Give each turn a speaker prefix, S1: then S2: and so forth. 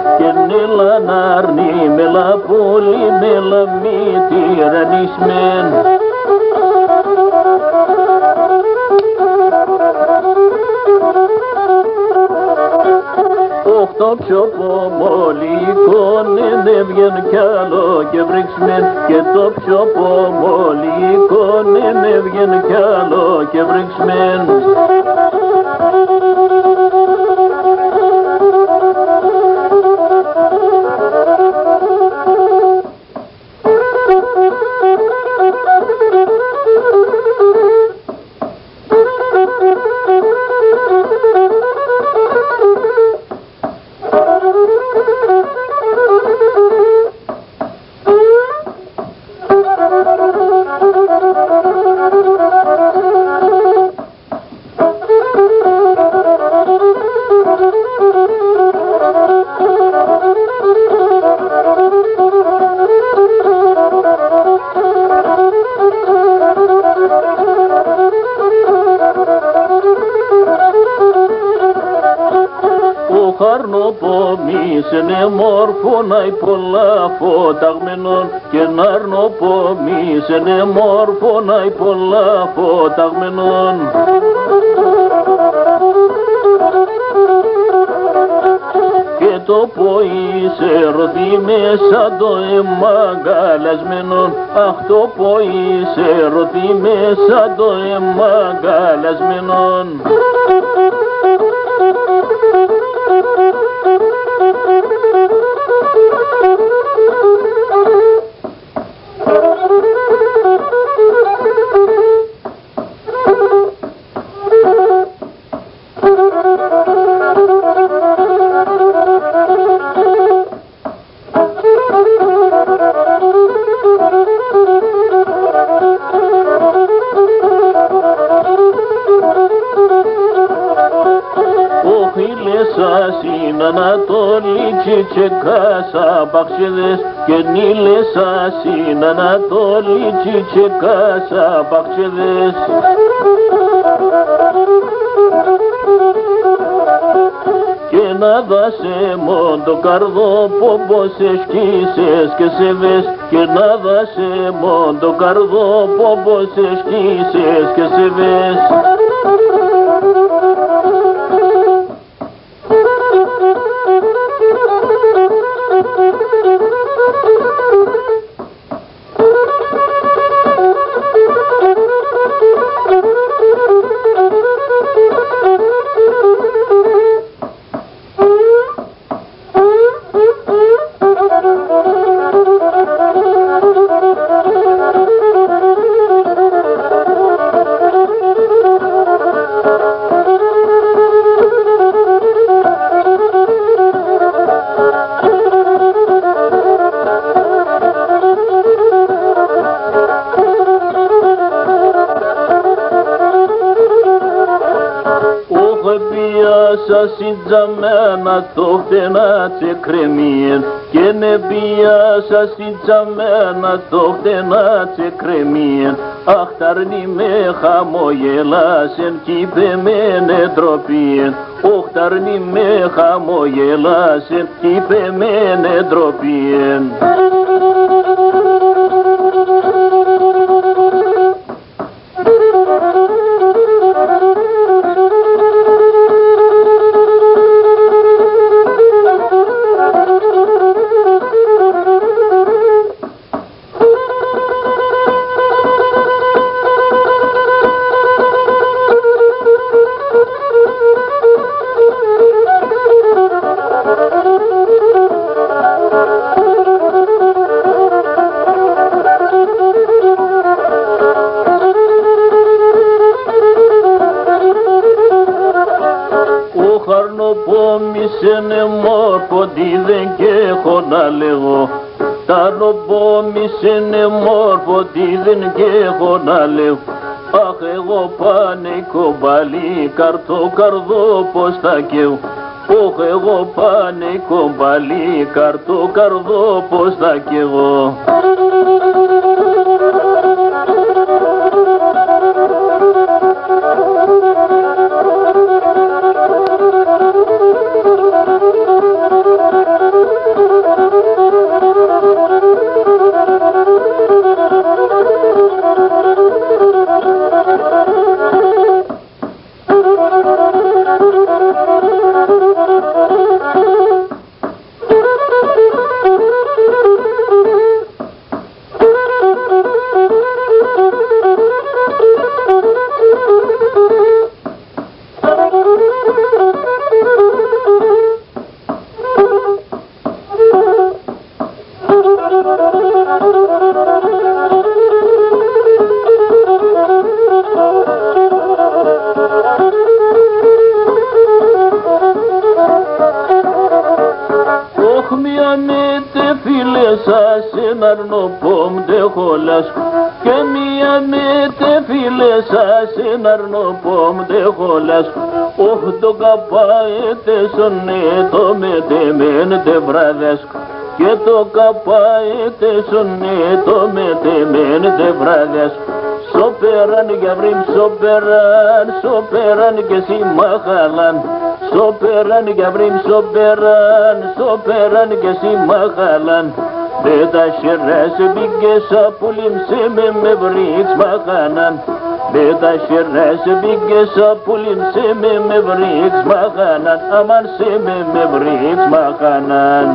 S1: Kenila narni mela puli mela miti ranismen. Ochtop chopo moli kone nevgen kalo kebriksmen. Ketop chopo moli kone nevgen kalo kebriksmen. Χαρνό πομίσενε μόρφωναι πολλά φωταγμένον και ναρνό πομίσενε μόρφωναι πολλά φωταγμένον. Και το ποί σε ρωτή μέσα το εμμαγκαλασμένον. Αχ το ποί σε ρωτή μέσα το εμμαγκαλασμένον. Στην Ανατολή τσιτσεκάσα μπαξιδες και νίλεσα στην Ανατολή τσιτσεκάσα μπαξιδες. Και να δάσε μόν το καρδό πως εσκίσες και σε βες. Και να δάσε μόν το καρδό πως εσκίσες και σε βες. Συντζαμένα το φτενά τσεκρεμίεν και νεμπιάσα συντζαμένα το φτενά τσεκρεμίεν. Αχ ταρνή με χαμογελάσεν κι είπε με νετροπίεν. Οχ ταρνή με χαμογελάσεν κι είπε με νετροπίεν. Χαρνοπόμησενε μόρφο τι δεν και έχω να λέγω. Χαρνοπόμησενε μόρφο τι δεν και έχω να λέγω. Αχ εγώ πάνε κομπαλί καρτό καρδό πως θα καίω. Όχ εγώ πάνε κομπαλί καρτό καρδό πως θα καίω. te filesa senarno pom de holas que mia me te filesa senarno pom de holas oh to kapae te sonne to me te men de braves que to kapae te sonne to me te men de braves soperan gabrim soperan que si mahalan soperan gabrim soperan que si mahalan beda şerres biggesa pulim semem mevrix makanan beda şerres biggesa pulim semem mevrix makanan aman semem mevrix makanan